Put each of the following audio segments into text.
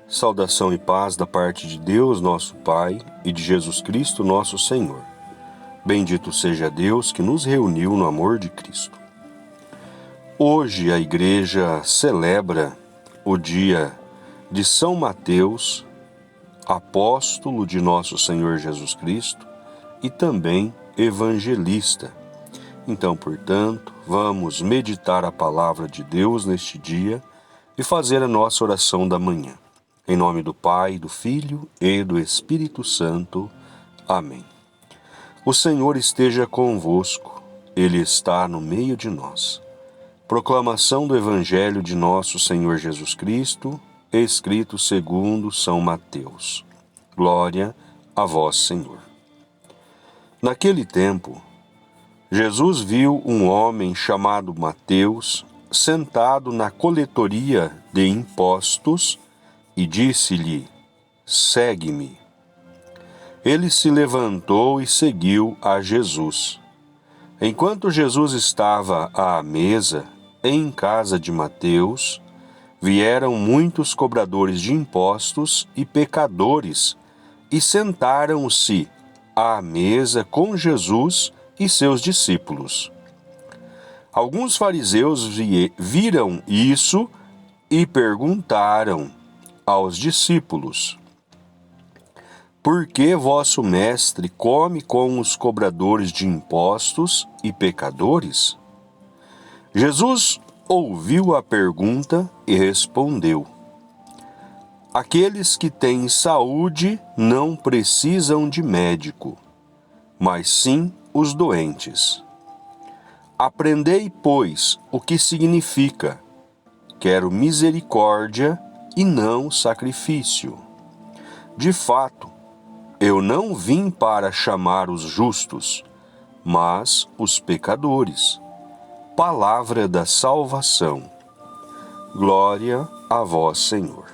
Saudação e paz da parte de Deus, nosso Pai, e de Jesus Cristo, nosso Senhor. Bendito seja Deus que nos reuniu no amor de Cristo. Hoje a Igreja celebra o dia de São Mateus, apóstolo de nosso Senhor Jesus Cristo e também evangelista. Então, portanto, vamos meditar a palavra de Deus neste dia e fazer a nossa oração da manhã. Em nome do Pai, do Filho e do Espírito Santo. Amém. O Senhor esteja convosco, Ele está no meio de nós. Proclamação do Evangelho de nosso Senhor Jesus Cristo, escrito segundo São Mateus. Glória a vós, Senhor. Naquele tempo, Jesus viu um homem chamado Mateus sentado na coletoria de impostos e disse-lhe: segue-me. Ele se levantou e seguiu a Jesus. Enquanto Jesus estava à mesa, em casa de Mateus, vieram muitos cobradores de impostos e pecadores e sentaram-se à mesa com Jesus e seus discípulos. Alguns fariseus viram isso e perguntaram aos discípulos: por que vosso mestre come com os cobradores de impostos e pecadores? Jesus ouviu a pergunta e respondeu: aqueles que têm saúde não precisam de médico, mas sim os doentes. Aprendei, pois, o que significa: quero misericórdia e não sacrifício. De fato, eu não vim para chamar os justos, mas os pecadores. Palavra da salvação. Glória a vós, Senhor.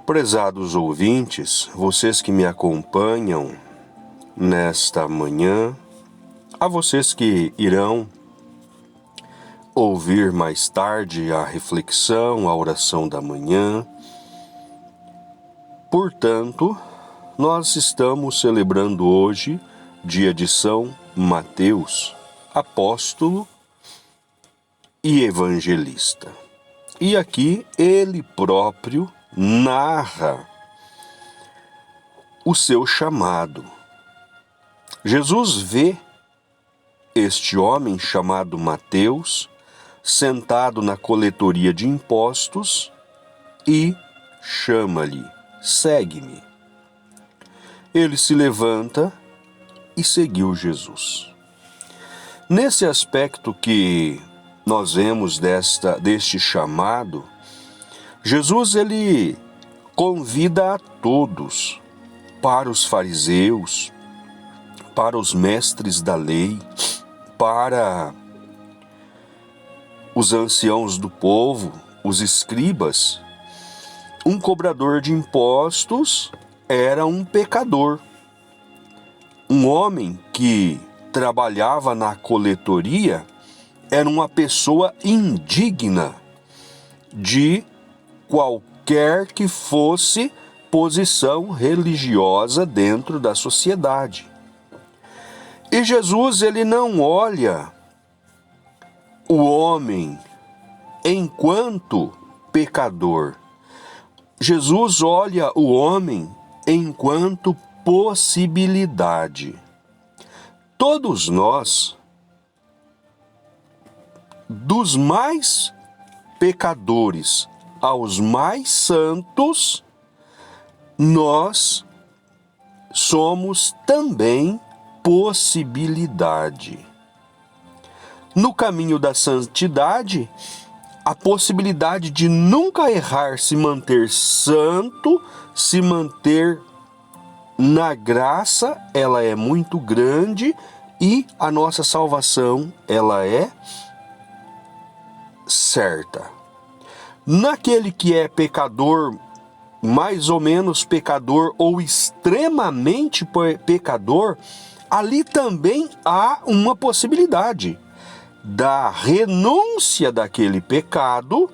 Prezados ouvintes, vocês que me acompanham nesta manhã, a vocês que irão ouvir mais tarde a reflexão, a oração da manhã. Portanto, nós estamos celebrando hoje, dia de São Mateus, apóstolo e evangelista. E aqui ele próprio narra o seu chamado. Jesus vê este homem chamado Mateus sentado na coletoria de impostos e chama-lhe: segue-me. Ele se levanta e seguiu Jesus. Nesse aspecto que nós vemos deste chamado, Jesus ele convida a todos, para os fariseus, para os mestres da lei, para os anciãos do povo, os escribas. Um cobrador de impostos era um pecador. Um homem que trabalhava na coletoria era uma pessoa indigna de qualquer que fosse posição religiosa dentro da sociedade. E Jesus, ele não olha o homem enquanto pecador. Jesus olha o homem enquanto possibilidade. Todos nós, dos mais pecadores aos mais santos, nós somos também possibilidade. No caminho da santidade, a possibilidade de nunca errar, se manter santo, se manter na graça, ela é muito grande e a nossa salvação, ela é certa. Naquele que é pecador, mais ou menos pecador ou extremamente pecador, ali também há uma possibilidade da renúncia daquele pecado,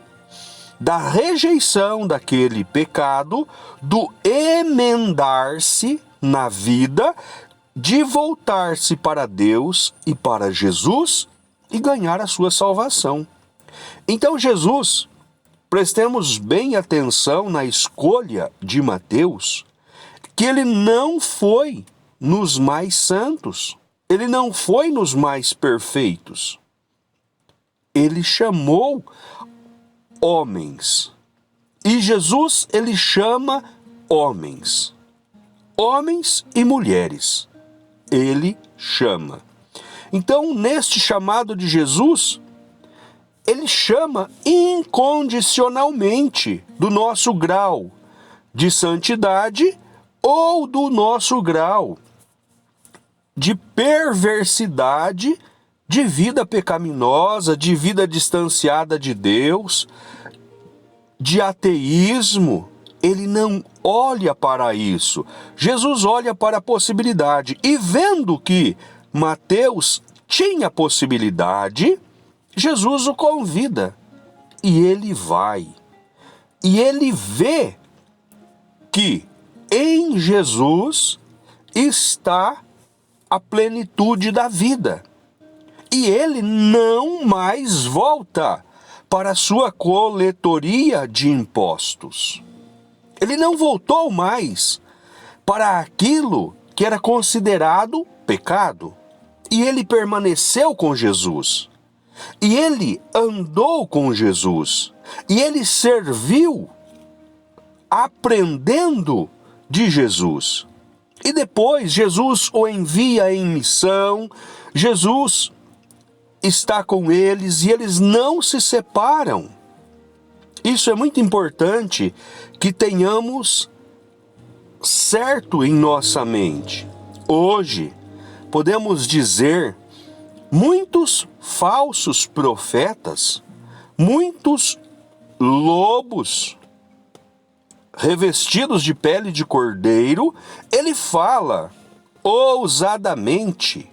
da rejeição daquele pecado, do emendar-se na vida, de voltar-se para Deus e para Jesus e ganhar a sua salvação. Então Jesus, prestemos bem atenção na escolha de Mateus, que ele não foi nos mais santos, ele não foi nos mais perfeitos. Ele chamou homens. E Jesus, ele chama homens. Homens e mulheres. Ele chama. Então, neste chamado de Jesus, ele chama incondicionalmente do nosso grau de santidade ou do nosso grau de perversidade, de vida pecaminosa, de vida distanciada de Deus, de ateísmo. Ele não olha para isso. Jesus olha para a possibilidade. E vendo que Mateus tinha possibilidade, Jesus o convida. E ele vai. E ele vê que em Jesus está a plenitude da vida. E ele não mais volta para a sua coletoria de impostos. Ele não voltou mais para aquilo que era considerado pecado. E ele permaneceu com Jesus. E ele andou com Jesus. E ele serviu aprendendo de Jesus. E depois Jesus o envia em missão. Jesus está com eles e eles não se separam. Isso é muito importante que tenhamos certo em nossa mente. Hoje, podemos dizer, muitos falsos profetas, muitos lobos revestidos de pele de cordeiro, ele fala ousadamente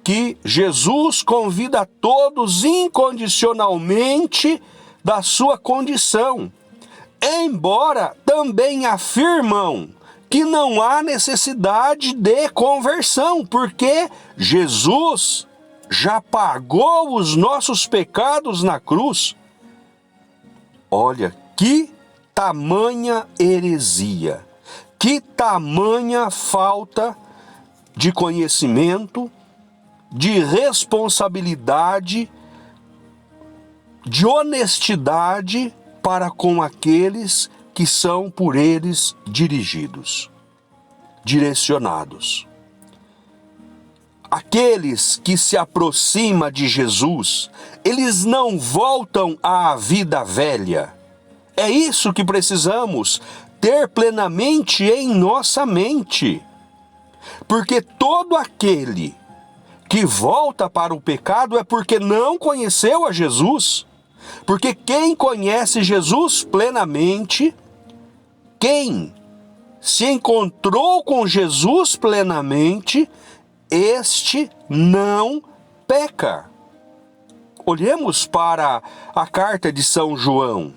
que Jesus convida a todos incondicionalmente da sua condição, embora também afirmam que não há necessidade de conversão, porque Jesus já pagou os nossos pecados na cruz. Olha, que tamanha heresia, que tamanha falta de conhecimento, de responsabilidade, de honestidade para com aqueles que são por eles dirigidos, direcionados. Aqueles que se aproximam de Jesus, eles não voltam à vida velha. É isso que precisamos ter plenamente em nossa mente. Porque todo aquele que volta para o pecado é porque não conheceu a Jesus. Porque quem conhece Jesus plenamente, quem se encontrou com Jesus plenamente, este não peca. Olhemos para a carta de São João.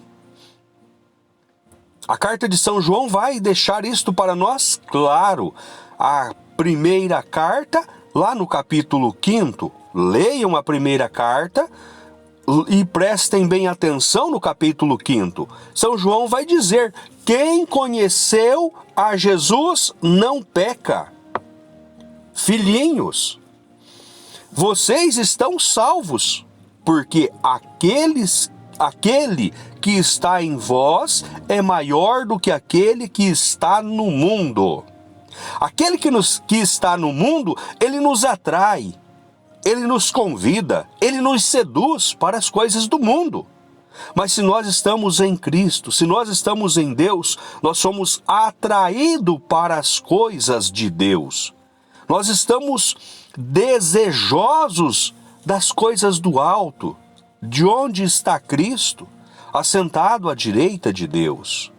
A carta de São João vai deixar isto para nós claro. A primeira carta, lá no capítulo 5, leiam a primeira carta e prestem bem atenção no capítulo 5. São João vai dizer: quem conheceu a Jesus não peca. Filhinhos, vocês estão salvos, porque aquele que está em vós é maior do que aquele que está no mundo. Aquele que está no mundo, ele nos atrai, ele nos convida, ele nos seduz para as coisas do mundo. Mas se nós estamos em Cristo, se nós estamos em Deus, nós somos atraídos para as coisas de Deus. Nós estamos desejosos das coisas do alto, de onde está Cristo, assentado à direita de Deus.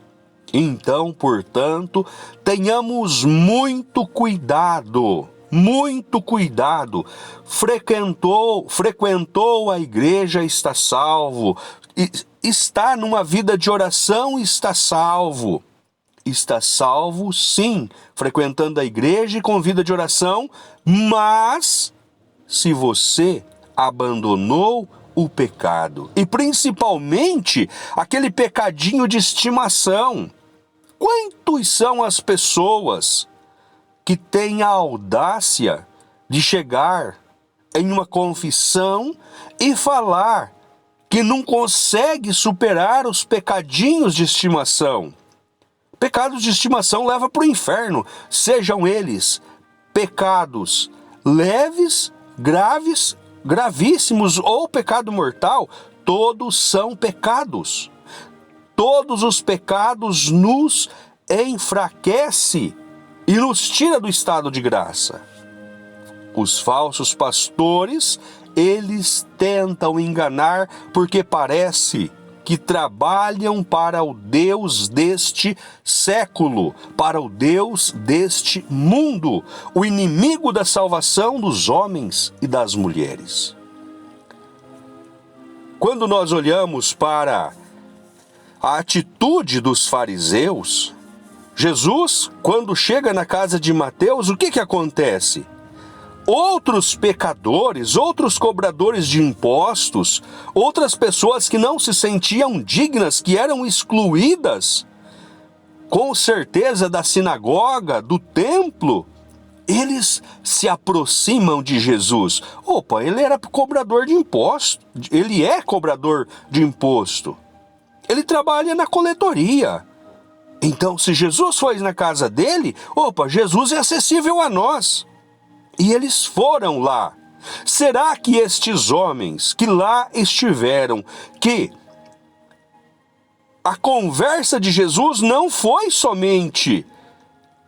Então, portanto, tenhamos muito cuidado muito cuidado. Frequentou a igreja, está salvo. Está numa vida de oração, está salvo. Está salvo, sim, frequentando a igreja e com vida de oração, mas se você abandonou o pecado, e principalmente aquele pecadinho de estimação. Quantos são as pessoas que têm a audácia de chegar em uma confissão e falar que não consegue superar os pecadinhos de estimação? Pecados de estimação levam para o inferno, sejam eles pecados leves, graves, gravíssimos ou pecado mortal, todos são pecados. Todos os pecados nos enfraquecem e nos tira do estado de graça. Os falsos pastores, eles tentam enganar porque parece que trabalham para o Deus deste século, para o Deus deste mundo, o inimigo da salvação dos homens e das mulheres. Quando nós olhamos para a atitude dos fariseus, Jesus, quando chega na casa de Mateus, o que acontece? Outros pecadores, outros cobradores de impostos, outras pessoas que não se sentiam dignas, que eram excluídas, com certeza da sinagoga, do templo, eles se aproximam de Jesus. Opa, ele era cobrador de imposto, ele é cobrador de imposto. Ele trabalha na coletoria. Então, se Jesus foi na casa dele, opa, Jesus é acessível a nós. E eles foram lá. Será que estes homens que lá estiveram, que a conversa de Jesus não foi somente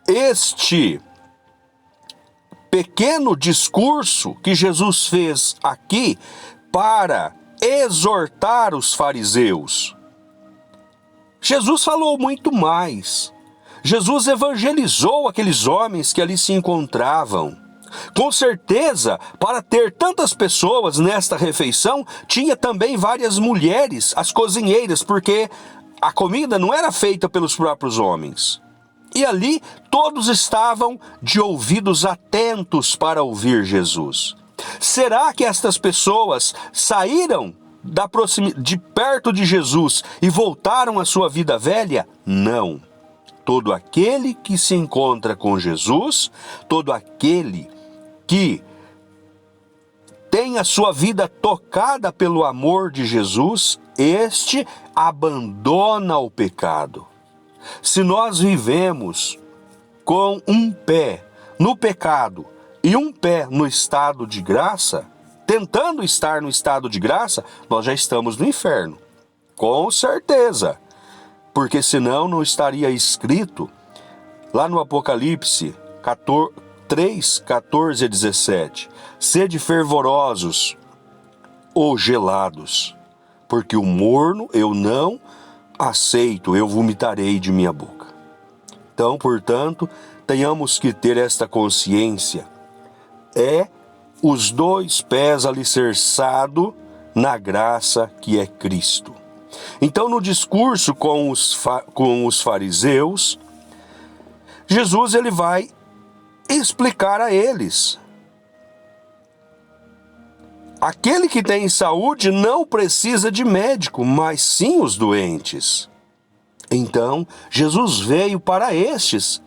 este pequeno discurso que Jesus fez aqui para exortar os fariseus? Jesus falou muito mais. Jesus evangelizou aqueles homens que ali se encontravam. Com certeza, para ter tantas pessoas nesta refeição, tinha também várias mulheres, as cozinheiras, porque a comida não era feita pelos próprios homens. E ali todos estavam de ouvidos atentos para ouvir Jesus. Será que estas pessoas saíram de perto de Jesus e voltaram à sua vida velha? Não. Todo aquele que se encontra com Jesus, todo aquele que tem a sua vida tocada pelo amor de Jesus, este abandona o pecado. Se nós vivemos com um pé no pecado e um pé no estado de graça, tentando estar no estado de graça, nós já estamos no inferno. Com certeza. Porque senão não estaria escrito lá no Apocalipse 3, 14 a 17. Sede fervorosos ou gelados, porque o morno eu não aceito, eu vomitarei de minha boca. Então, portanto, tenhamos que ter esta consciência. É os dois pés alicerçados na graça que é Cristo. Então, no discurso com os fariseus, Jesus ele vai explicar a eles. Aquele que tem saúde não precisa de médico, mas sim os doentes. Então, Jesus veio para estes.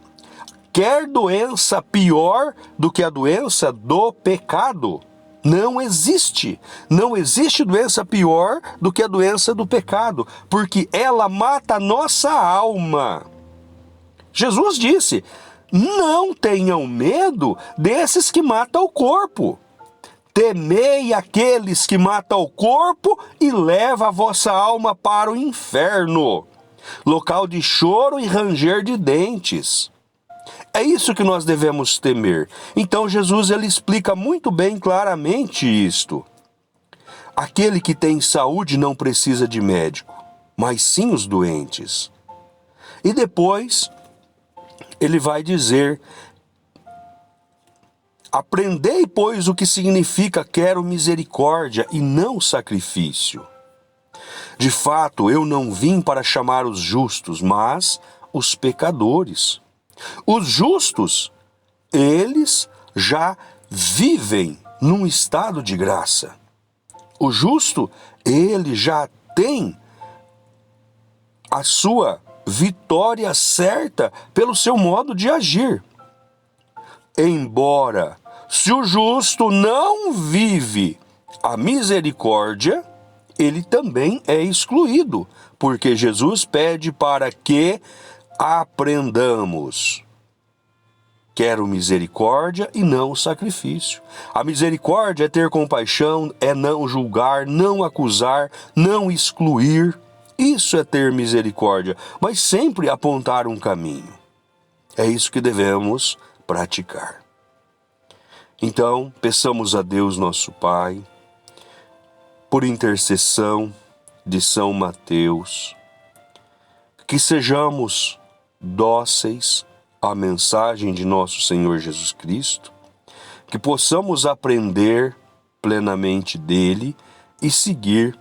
Quer doença pior do que a doença do pecado? Não existe. Não existe doença pior do que a doença do pecado, porque ela mata a nossa alma. Jesus disse: não tenham medo desses que matam o corpo. Temei aqueles que matam o corpo e levam a vossa alma para o inferno, local de choro e ranger de dentes. É isso que nós devemos temer. Então Jesus ele explica muito bem claramente isto. Aquele que tem saúde não precisa de médico, mas sim os doentes. E depois ele vai dizer Aprendei, pois, o que significa quero misericórdia e não sacrifício. De fato, eu não vim para chamar os justos, mas os pecadores. Os justos, eles já vivem num estado de graça. O justo, ele já tem a sua vitória certa pelo seu modo de agir. Embora, se o justo não vive a misericórdia, ele também é excluído, porque Jesus pede para que aprendamos. Quero misericórdia e não sacrifício. A misericórdia é ter compaixão, é não julgar, não acusar, não excluir. Isso é ter misericórdia, mas sempre apontar um caminho. É isso que devemos praticar. Então, peçamos a Deus nosso Pai, por intercessão de São Mateus, que sejamos dóceis à mensagem de nosso Senhor Jesus Cristo, que possamos aprender plenamente dele e seguir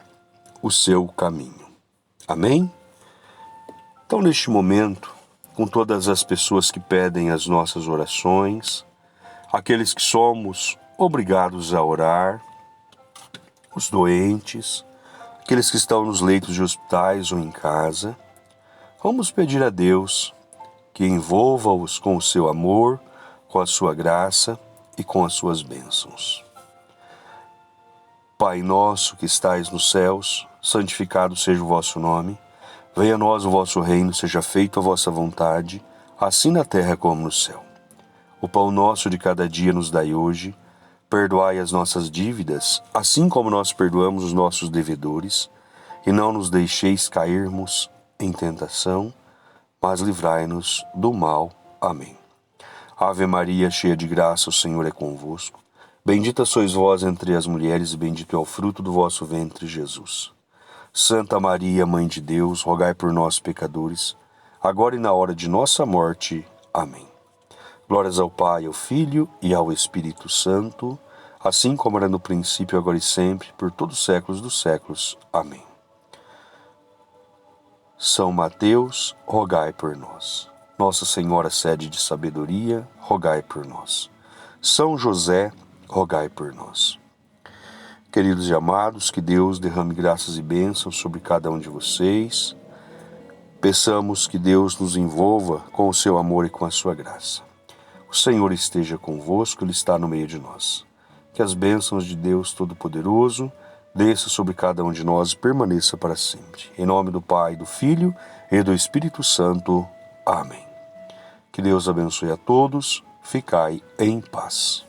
o seu caminho. Amém? Então, neste momento, com todas as pessoas que pedem as nossas orações, aqueles que somos obrigados a orar, os doentes, aqueles que estão nos leitos de hospitais ou em casa, vamos pedir a Deus que envolva-os com o seu amor, com a sua graça e com as suas bênçãos. Pai nosso que estais nos céus, santificado seja o vosso nome. Venha a nós o vosso reino, seja feita a vossa vontade, assim na terra como no céu. O pão nosso de cada dia nos dai hoje. Perdoai as nossas dívidas, assim como nós perdoamos os nossos devedores. E não nos deixeis cairmos em tentação, mas livrai-nos do mal. Amém. Ave Maria, cheia de graça, o Senhor é convosco. Bendita sois vós entre as mulheres, e bendito é o fruto do vosso ventre, Jesus. Santa Maria, Mãe de Deus, rogai por nós, pecadores, agora e na hora de nossa morte. Amém. Glórias ao Pai, ao Filho e ao Espírito Santo, assim como era no princípio, agora e sempre, por todos os séculos dos séculos. Amém. São Mateus, rogai por nós. Nossa Senhora, sede de sabedoria, rogai por nós. São José, rogai por nós. Queridos e amados, que Deus derrame graças e bênçãos sobre cada um de vocês. Peçamos que Deus nos envolva com o seu amor e com a sua graça. O Senhor esteja convosco, Ele está no meio de nós. Que as bênçãos de Deus Todo-Poderoso desça sobre cada um de nós e permaneça para sempre. Em nome do Pai, do Filho e do Espírito Santo. Amém. Que Deus abençoe a todos. Ficai em paz.